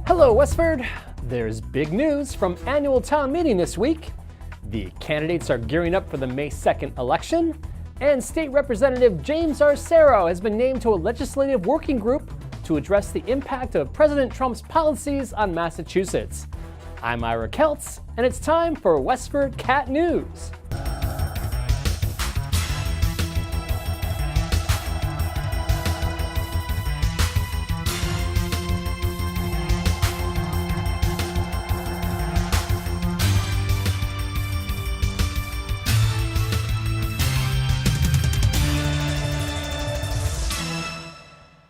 Hello, Westford. There's big news from Annual Town Meeting this week. The candidates are gearing up for the May 2nd election, and State Representative James Arciero has been named to a legislative working group to address the impact of President Trump's policies on Massachusetts. I'm Ira Keltz, and it's time for WestfordCAT News.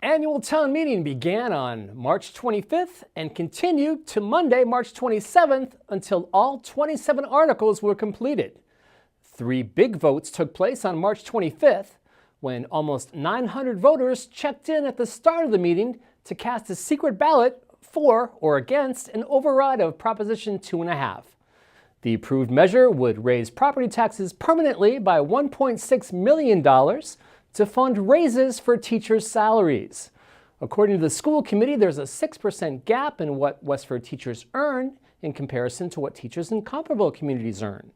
Annual Town Meeting began on March 25th and continued to Monday, March 27th until all 27 articles were completed. 3 big votes took place on March 25th when almost 900 voters checked in at the start of the meeting to cast a secret ballot for or against an override of Proposition 2.5. The approved measure would raise property taxes permanently by $1.6 million to fund raises for teachers' salaries. According to the school committee, there's a 6% gap in what Westford teachers earn in comparison to what teachers in comparable communities earn.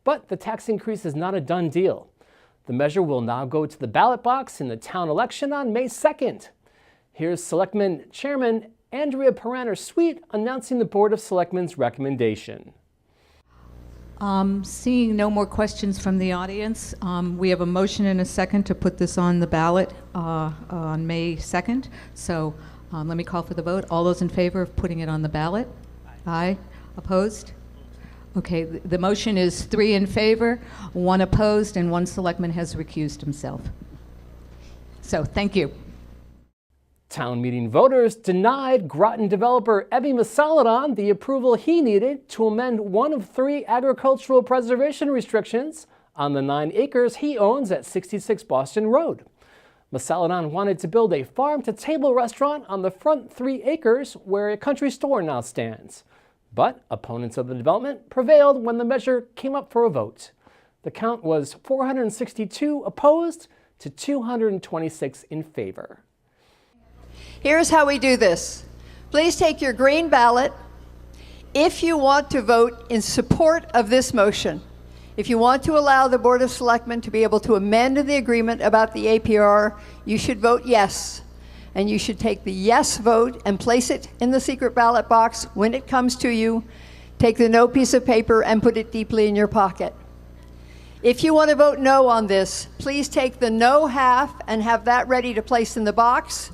But the tax increase is not a done deal. The measure will now go to the ballot box in the town election on May 2nd. Here's Selectmen Chairman Andrea Paraner-Sweet announcing the Board of Selectmen's recommendation. Seeing no more questions from the audience, we have a motion and a second to put this on the ballot on May 2nd. So let me call for the vote. All those in favor of putting it on the ballot? Aye. Opposed? Okay, the motion is 3 in favor, 1 opposed, and 1 selectman has recused himself. So thank you. Town meeting voters denied Groton developer Evie Masaladon the approval he needed to amend one of 3 agricultural preservation restrictions on the 9 acres he owns at 66 Boston Road. Masaladon wanted to build a farm-to-table restaurant on the front 3 acres where a country store now stands. But opponents of the development prevailed when the measure came up for a vote. The count was 462 opposed to 226 in favor. Here's how we do this. Please take your green ballot. If you want to vote in support of this motion, if you want to allow the Board of Selectmen to be able to amend the agreement about the APR, you should vote yes. And you should take the yes vote and place it in the secret ballot box when it comes to you. Take the no piece of paper and put it deeply in your pocket. If you want to vote no on this, please take the no half and have that ready to place in the box,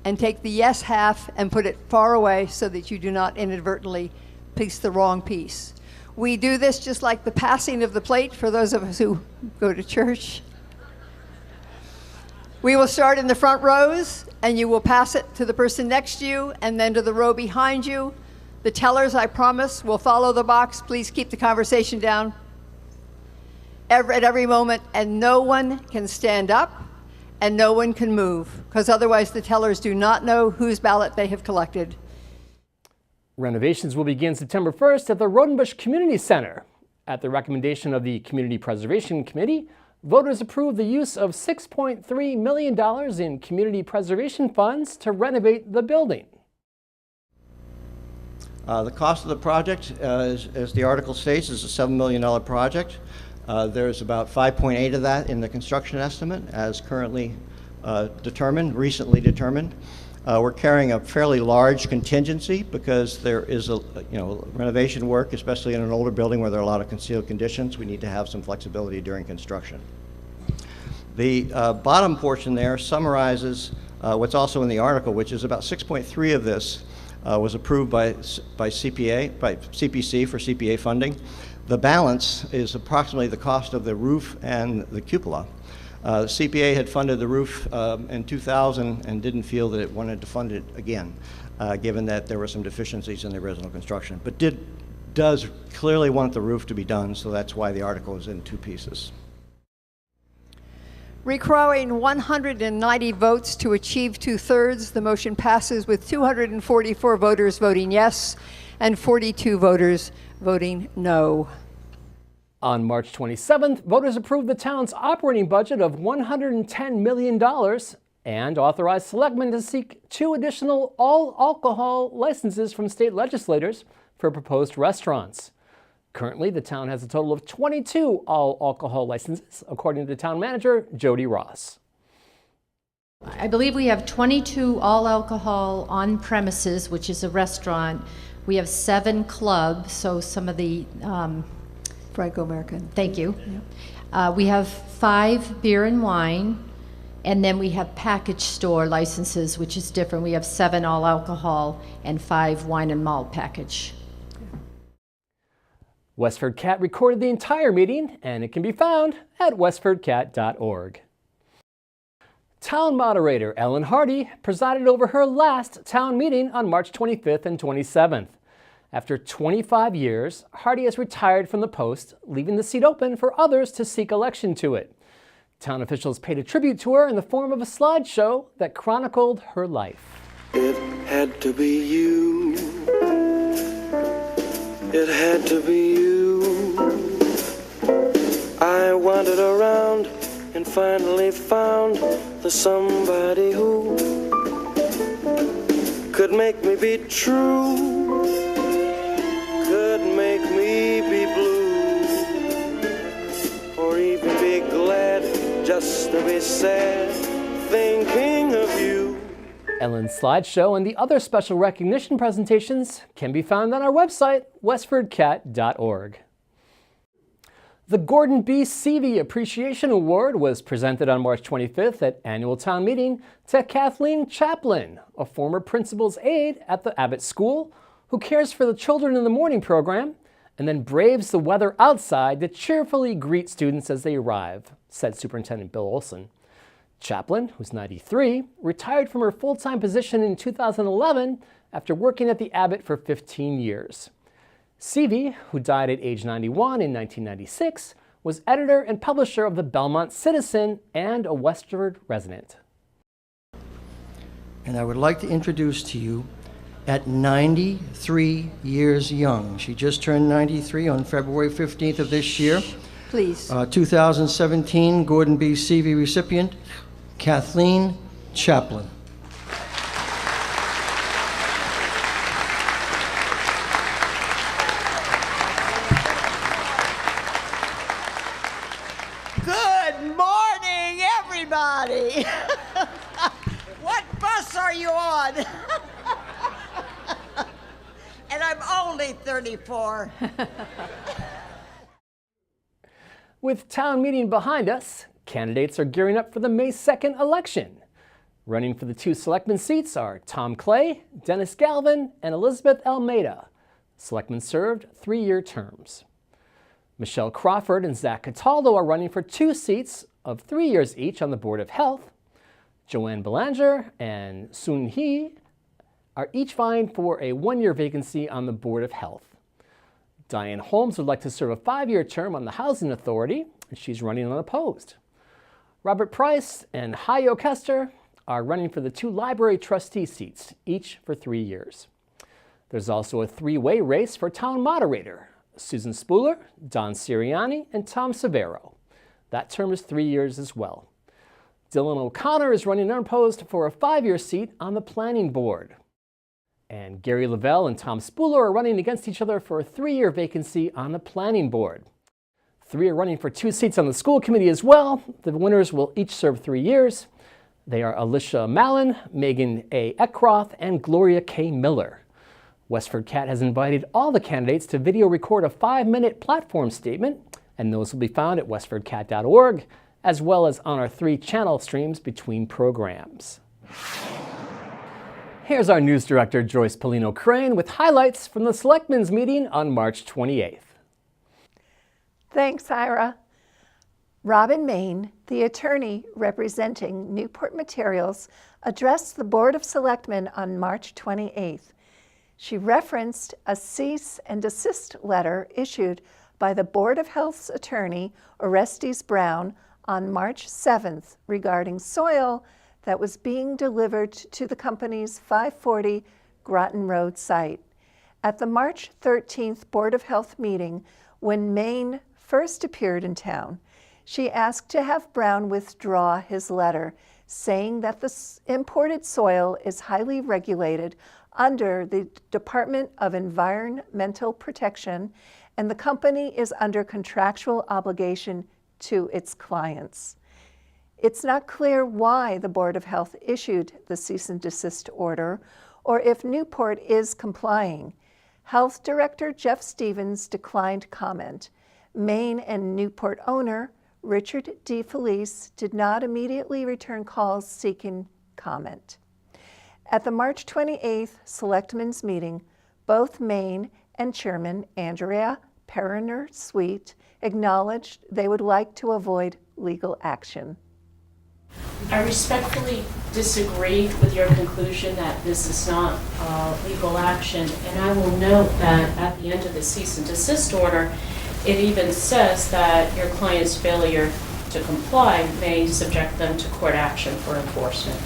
and take the yes half and put it far away so that you do not inadvertently place the wrong piece. We do this just like the passing of the plate for those of us who go to church. We will start in the front rows, and you will pass it to the person next to you and then to the row behind you. The tellers, I promise, will follow the box. Please keep the conversation down at every moment, and no one can stand up and no one can move, because otherwise the tellers do not know whose ballot they have collected. Renovations will begin September 1st at the Rodenbush Community Center. At the recommendation of the Community Preservation Committee, voters approved the use of $6.3 million in community preservation funds to renovate the building. The cost of the project, as the article states, is a $7 million project. There's about 5.8 of that in the construction estimate as currently recently determined. We're carrying a fairly large contingency because there is renovation work, especially in an older building where there are a lot of concealed conditions. We need to have some flexibility during construction. The bottom portion there summarizes what's also in the article, which is about 6.3 of this was approved by CPC for CPA funding. The balance is approximately the cost of the roof and the cupola. CPA had funded the roof in 2000 and didn't feel that it wanted to fund it again, given that there were some deficiencies in the original construction, but does clearly want the roof to be done, so that's why the article is in 2 pieces. Requiring 190 votes to achieve 2/3, the motion passes with 244 voters voting yes and 42 voters voting no. On March 27th, voters approved the town's operating budget of $110 million and authorize selectmen to seek 2 additional all-alcohol licenses from state legislators for proposed restaurants. Currently, the town has a total of 22 all-alcohol licenses, according to town manager Jody Ross. I believe we have 22 all-alcohol on premises, which is a restaurant. We have 7 clubs, so some of the... Franco-American. Thank you. Yep. We have 5 beer and wine, and then we have package store licenses, which is different. We have 7 all-alcohol and 5 wine and malt package. WestfordCAT recorded the entire meeting, and it can be found at westfordcat.org. Town moderator Ellen Hardy presided over her last town meeting on March 25th and 27th. After 25 years, Hardy has retired from the post, leaving the seat open for others to seek election to it. Town officials paid a tribute to her in the form of a slideshow that chronicled her life. It had to be you. It had to be you. I wandered around and finally found the somebody who could make me be true, could make me be blue, or even be glad just to be sad thinking of you. Ellen's slideshow and the other special recognition presentations can be found on our website, westfordcat.org. The Gordon B. Seavey Appreciation Award was presented on March 25th at Annual Town Meeting to Kathleen Chaplin, a former principal's aide at the Abbott School, who cares for the Children in the Morning program and then braves the weather outside to cheerfully greet students as they arrive, said Superintendent Bill Olson. Chaplin, who's 93, retired from her full-time position in 2011 after working at the Abbott for 15 years. Seavey, who died at age 91 in 1996, was editor and publisher of the Belmont Citizen and a Westford resident. And I would like to introduce to you, at 93 years young, she just turned 93 on February 15th of this year. Please. 2017 Gordon B. Seavey recipient, Kathleen Chaplin. Good morning, everybody. What bus are you on? And I'm only 34. With town meeting behind us, candidates are gearing up for the May 2nd election. Running for the 2 selectmen seats are Tom Clay, Dennis Galvin, and Elizabeth Almeida. Selectmen served 3-year terms. Michelle Crawford and Zach Cataldo are running for 2 seats of 3 years each on the Board of Health. Joanne Belanger and Sun Hee are each vying for a 1-year vacancy on the Board of Health. Diane Holmes would like to serve a 5-year term on the Housing Authority, and she's running unopposed. Robert Price and Hayo Kester are running for the 2 library trustee seats, each for 3 years. There's also a 3-way race for town moderator: Susan Spooler, Don Sirianni, and Tom Severo. That term is 3 years as well. Dylan O'Connor is running unopposed for a 5-year seat on the planning board. And Gary Lavelle and Tom Spooler are running against each other for a 3-year vacancy on the planning board. 3 are running for 2 seats on the school committee as well. The winners will each serve 3 years. They are Alicia Mallon, Megan A. Eckroth, and Gloria K. Miller. WestfordCAT has invited all the candidates to video record a 5-minute platform statement, and those will be found at westfordcat.org, as well as on our 3 channel streams between programs. Here's our news director, Joyce Polino Crane, with highlights from the Selectmen's meeting on March 28th. Thanks, Ira. Robin Main, the attorney representing Newport Materials, addressed the Board of Selectmen on March 28th. She referenced a cease and desist letter issued by the Board of Health's attorney, Orestes Brown, on March 7th regarding soil that was being delivered to the company's 540 Groton Road site. At the March 13th Board of Health meeting, when Main first appeared in town, she asked to have Brown withdraw his letter, saying that the imported soil is highly regulated under the Department of Environmental Protection, and the company is under contractual obligation to its clients. It's not clear why the Board of Health issued the cease and desist order, or if Newport is complying. Health Director Jeff Stevens declined comment. Maine and Newport owner Richard D. Felice did not immediately return calls seeking comment. At the March 28th Selectmen's Meeting, both Maine and Chairman Andrea Perriner-Sweet acknowledged they would like to avoid legal action. I respectfully disagree with your conclusion that this is not legal action, and I will note that at the end of the cease and desist order, it even says that your client's failure to comply may subject them to court action for enforcement.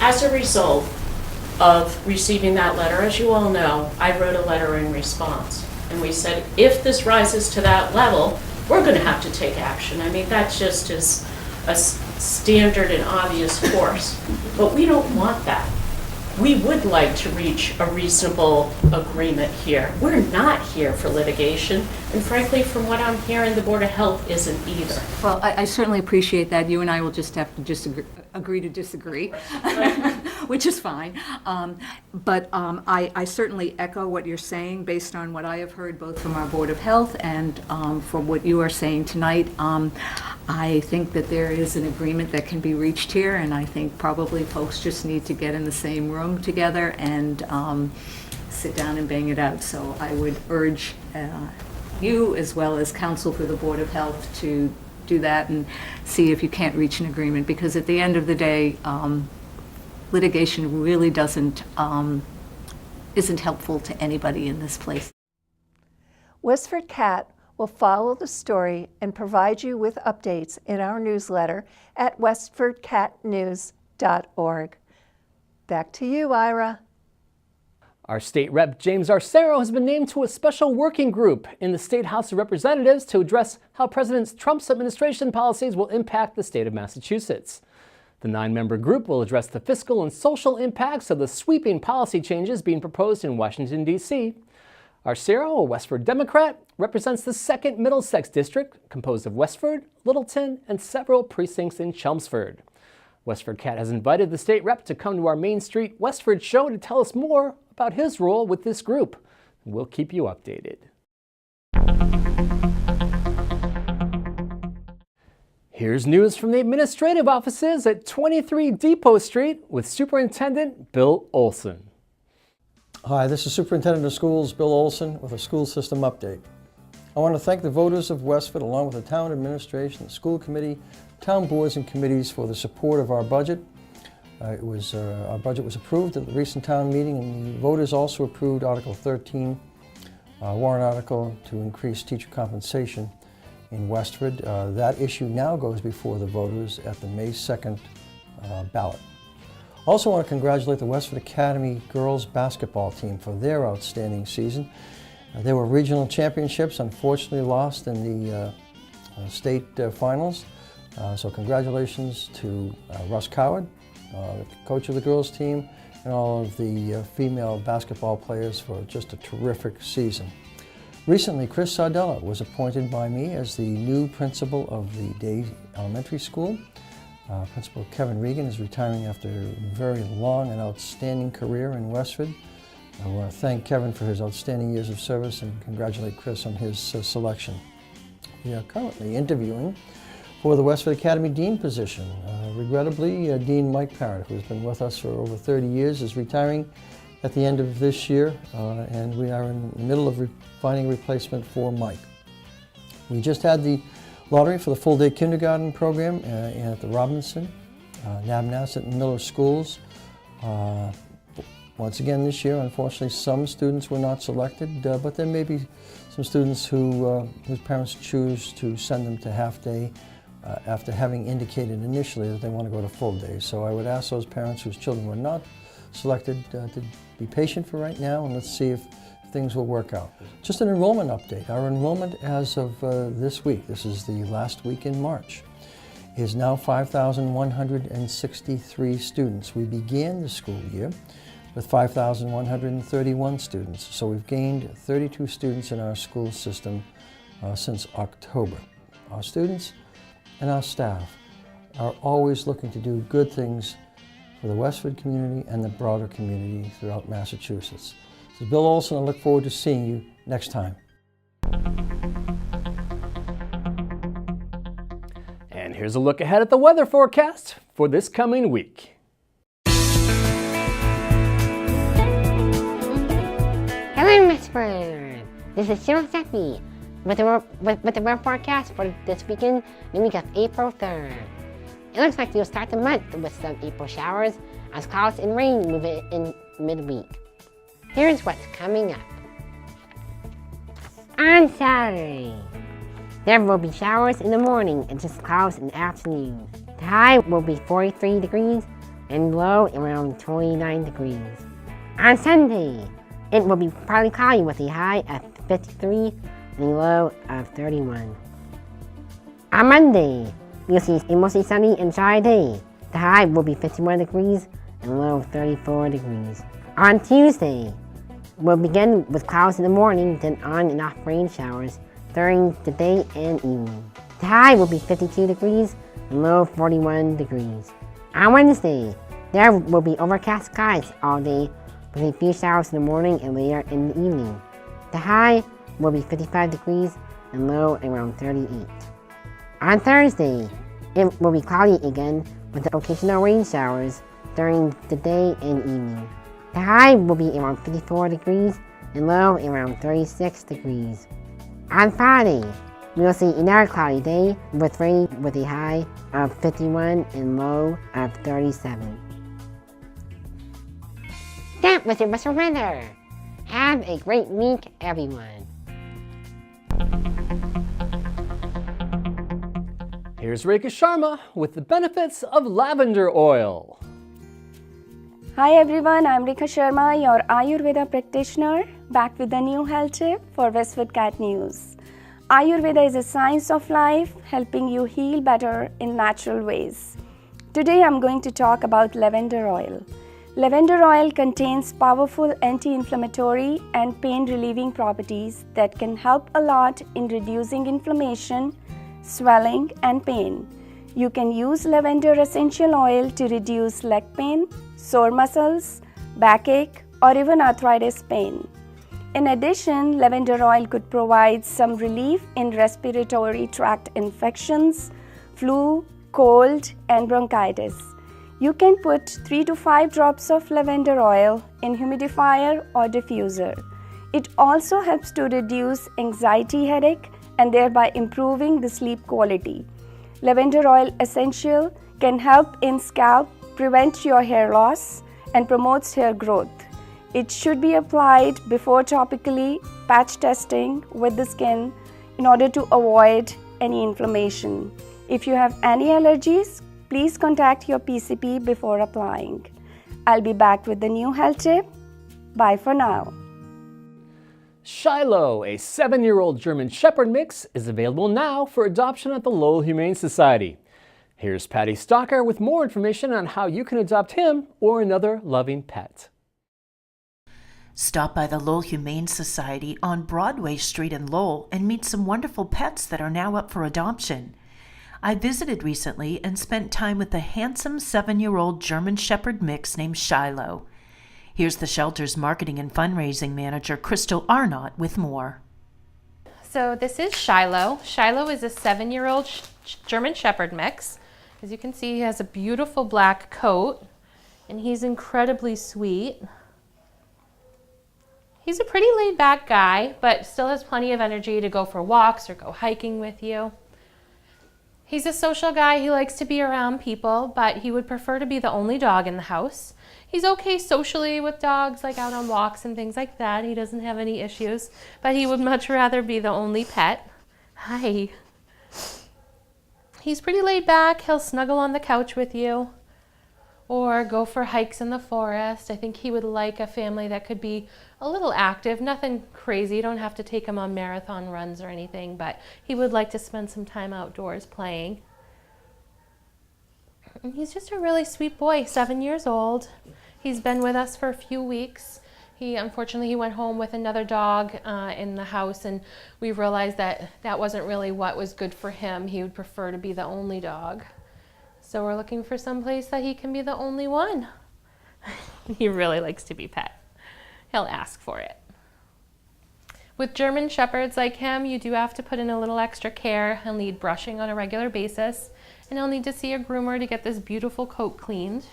As a result of receiving that letter, as you all know, I wrote a letter in response, and we said, if this rises to that level, we're going to have to take action. I mean, that just is a standard and obvious course, but we don't want that. We would like to reach a reasonable agreement here. We're not here for litigation, and frankly, from what I'm hearing, the Board of Health isn't either. Well, I certainly appreciate that. You and I will just have to agree to disagree, which is fine. But I certainly echo what you're saying based on what I have heard both from our Board of Health and from what you are saying tonight. I think that there is an agreement that can be reached here, and I think probably folks just need to get in the same room together and sit down and bang it out. So I would urge you, as well as counsel for the Board of Health, to do that and see if you can't reach an agreement, because at the end of the day, litigation really isn't helpful to anybody in this place. WestfordCAT will follow the story and provide you with updates in our newsletter at westfordcatnews.org. Back to you, Ira. Our state rep, James Arciero, has been named to a special working group in the State House of Representatives to address how President Trump's administration policies will impact the state of Massachusetts. The 9-member group will address the fiscal and social impacts of the sweeping policy changes being proposed in Washington, D.C. Arciero, a Westford Democrat, represents the 2nd Middlesex District, composed of Westford, Littleton, and several precincts in Chelmsford. WestfordCAT has invited the state rep to come to our Main Street Westford show to tell us more about his role with this group. We'll keep you updated. Here's news from the administrative offices at 23 Depot Street with Superintendent Bill Olson. Hi, this is Superintendent of Schools Bill Olson with a school system update. I want to thank the voters of Westford, along with the town administration, the school committee, town boards and committees for the support of our budget. Our budget was approved at the recent town meeting, and the voters also approved Article 13, warrant article to increase teacher compensation in Westford. That issue now goes before the voters at the May 2nd ballot. Also want to congratulate the Westford Academy girls basketball team for their outstanding season. They were regional championships, unfortunately lost in the state finals. So congratulations to Russ Coward, the coach of the girls team, and all of the female basketball players for just a terrific season. Recently, Chris Sardella was appointed by me as the new principal of the Day Elementary School. Principal Kevin Regan is retiring after a very long and outstanding career in Westford. I want to thank Kevin for his outstanding years of service and congratulate Chris on his selection. We are currently interviewing for the Westford Academy Dean position. Regrettably, Dean Mike Parrott, who has been with us for over 30 years, is retiring at the end of this year, and we are in the middle of finding a replacement for Mike. We just had the lottery for the full-day kindergarten program at the Robinson, Nabnasset, and Miller schools. Once again this year, unfortunately, some students were not selected, but there may be some students whose parents choose to send them to half-day after having indicated initially that they want to go to full-day. So I would ask those parents whose children were not selected to be patient for right now, and let's see if things will work out. Just an enrollment update. Our enrollment as of this week, this is the last week in March, He has now 5,163 students. We began the school year with 5,131 students, so we've gained 32 students in our school system since October. Our students and our staff are always looking to do good things for the Westford community and the broader community throughout Massachusetts. This is Bill Olson. I look forward to seeing you next time. And here's a look ahead at the weather forecast for this coming week. Hello, Westford. This is Shiloh with the weather forecast for this weekend, the week of April 3rd. It looks like you'll start the month with some April showers as clouds and rain move in midweek. Here's what's coming up. On Saturday, there will be showers in the morning and just clouds in the afternoon. The high will be 43 degrees and low around 29 degrees. On Sunday, it will be partly cloudy with a high of 53 and a low of 31. On Monday, you'll see a mostly sunny and dry day. The high will be 51 degrees and low 34 degrees. On Tuesday, we'll begin with clouds in the morning, then on and off rain showers during the day and evening. The high will be 52 degrees and low 41 degrees. On Wednesday, there will be overcast skies all day with a few showers in the morning and later in the evening. The high will be 55 degrees and low around 38. On Thursday, it will be cloudy again with occasional rain showers during the day and evening. The high will be around 54 degrees and low around 36 degrees. On Friday, we will see another cloudy day with rain with a high of 51 and low of 37. That was your Western weather. Have a great week, everyone. Here's Rekha Sharma with the benefits of lavender oil. Hi everyone, I'm Rekha Sharma, your Ayurveda practitioner, back with a new health tip for WestfordCAT News. Ayurveda is a science of life, helping you heal better in natural ways. Today I'm going to talk about lavender oil. Lavender oil contains powerful anti-inflammatory and pain-relieving properties that can help a lot in reducing inflammation, swelling, and pain. You can use lavender essential oil to reduce leg pain, sore muscles, backache, or even arthritis pain. In addition, lavender oil could provide some relief in respiratory tract infections, flu, cold, and bronchitis. You can put 3 to 5 drops of lavender oil in humidifier or diffuser. It also helps to reduce anxiety headache and thereby improving the sleep quality. Lavender oil essential can help in scalp, prevent your hair loss, and promotes hair growth. It should be applied before topically patch testing with the skin in order to avoid any inflammation. If you have any allergies, please contact your PCP before applying. I'll be back with the new health tip. Bye for now. Shiloh, a 7-year-old German Shepherd mix, is available now for adoption at the Lowell Humane Society. Here's Patty Stalker with more information on how you can adopt him or another loving pet. Stop by the Lowell Humane Society on Broadway Street in Lowell and meet some wonderful pets that are now up for adoption. I visited recently and spent time with a handsome 7-year-old German Shepherd mix named Shiloh. Here's the shelter's marketing and fundraising manager, Crystal Arnott, with more. So this is Shiloh. Shiloh is a 7-year-old German Shepherd mix. As you can see, he has a beautiful black coat, and he's incredibly sweet. He's a pretty laid-back guy, but still has plenty of energy to go for walks or go hiking with you. He's a social guy. He likes to be around people, but he would prefer to be the only dog in the house. He's okay socially with dogs, like out on walks and things like that. He doesn't have any issues, but he would much rather be the only pet. Hi. He's pretty laid back. He'll snuggle on the couch with you or go for hikes in the forest. I think he would like a family that could be a little active, nothing crazy. You don't have to take him on marathon runs or anything, but he would like to spend some time outdoors playing. And he's just a really sweet boy, 7 years old. He's been with us for a few weeks. Unfortunately, he went home with another dog in the house, and we realized that that wasn't really what was good for him. He would prefer to be the only dog. So we're looking for some place that he can be the only one. He really likes to be pet. He'll ask for it. With German Shepherds like him, you do have to put in a little extra care. He'll need brushing on a regular basis, and he'll need to see a groomer to get this beautiful coat cleaned.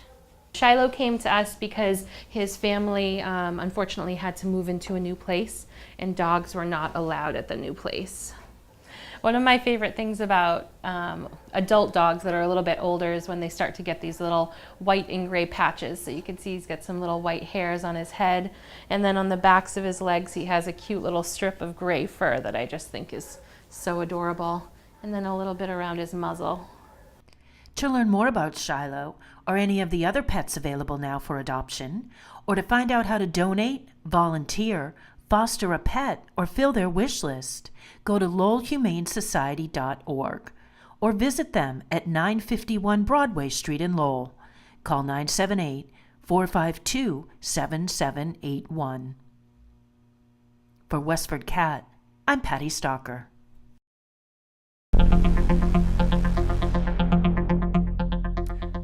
Shiloh came to us because his family unfortunately had to move into a new place, and dogs were not allowed at the new place. One of my favorite things about adult dogs that are a little bit older is when they start to get these little white and gray patches. So you can see he's got some little white hairs on his head, and then on the backs of his legs he has a cute little strip of gray fur that I just think is so adorable, and then a little bit around his muzzle. To learn more about Shiloh or any of the other pets available now for adoption, or to find out how to donate, volunteer, foster a pet, or fill their wish list, go to lowellhumanesociety.org or visit them at 951 Broadway Street in Lowell. Call 978-452-7781. For Westford Cat, I'm Patty Stalker.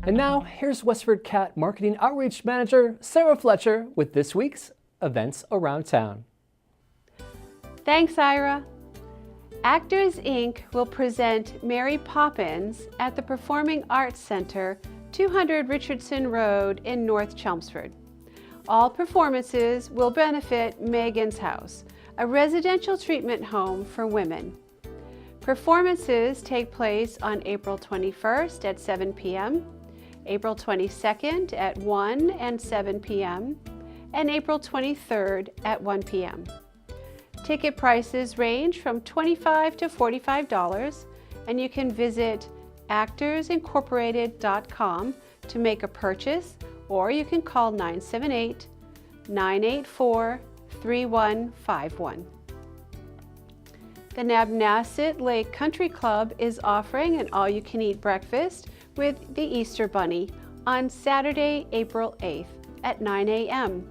And now, here's Westford Cat Marketing Outreach Manager Sarah Fletcher with this week's events around town. Thanks, Ira. Actors Inc. will present Mary Poppins at the Performing Arts Center, 200 Richardson Road in North Chelmsford. All performances will benefit Megan's House, a residential treatment home for women. Performances take place on April 21st at 7 p.m., April 22nd at 1 and 7 p.m., and April 23rd at 1 p.m. Ticket prices range from $25 to $45, and you can visit actorsincorporated.com to make a purchase, or you can call 978-984-3151. The Nabnasset Lake Country Club is offering an all-you-can-eat breakfast with the Easter Bunny on Saturday, April 8th at 9 a.m.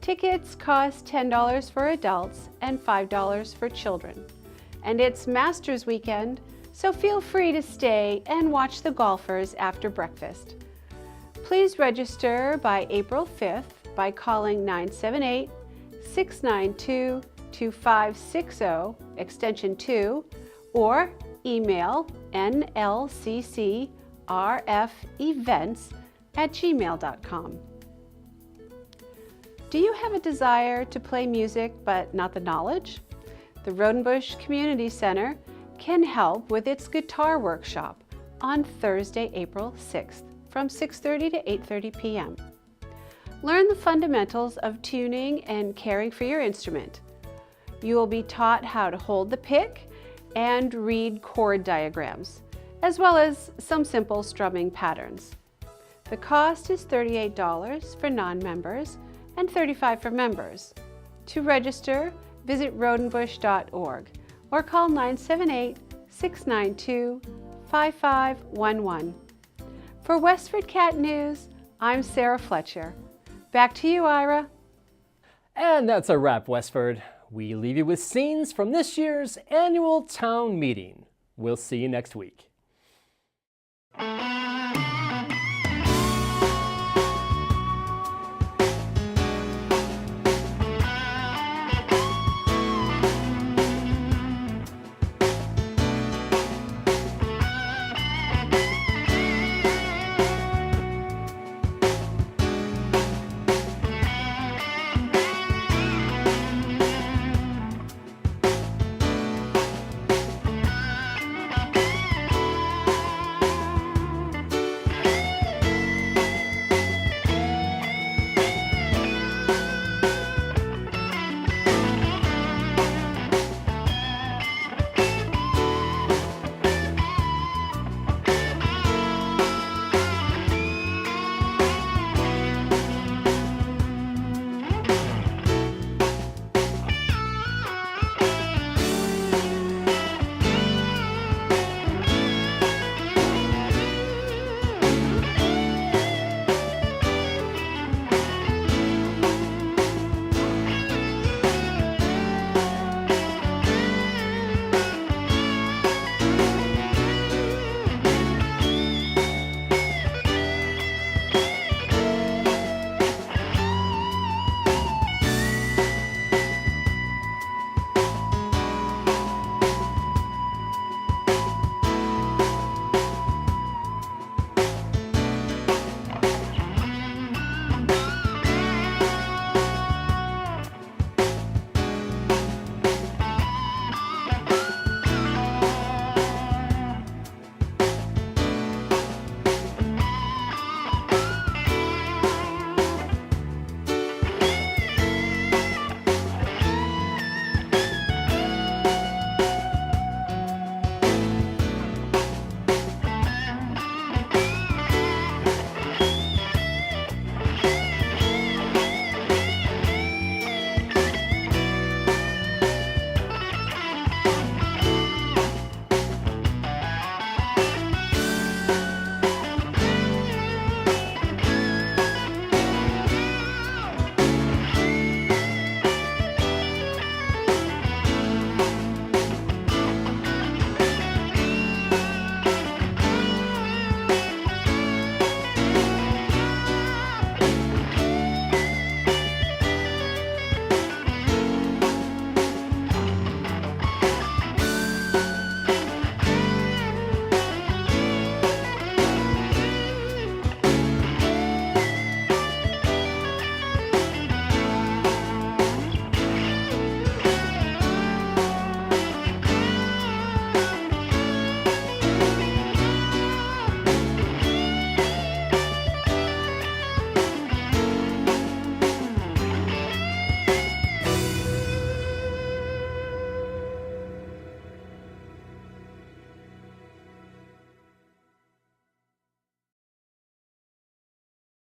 Tickets cost $10 for adults and $5 for children. And it's Masters Weekend, so feel free to stay and watch the golfers after breakfast. Please register by April 5th by calling 978-692-2560, extension 2, or email nlccrfevents@gmail.com. Do you have a desire to play music but not the knowledge? The Rodenbush Community Center can help with its guitar workshop on Thursday, April 6th from 6:30 to 8:30 p.m. Learn the fundamentals of tuning and caring for your instrument. You will be taught how to hold the pick and read chord diagrams, as well as some simple strumming patterns. The cost is $38 for non-members and $35 for members. To register, visit rodenbush.org or call 978-692-5511. For Westford Cat News, I'm Sarah Fletcher. Back to you, Ira. And that's a wrap, Westford. We leave you with scenes from this year's annual town meeting. We'll see you next week.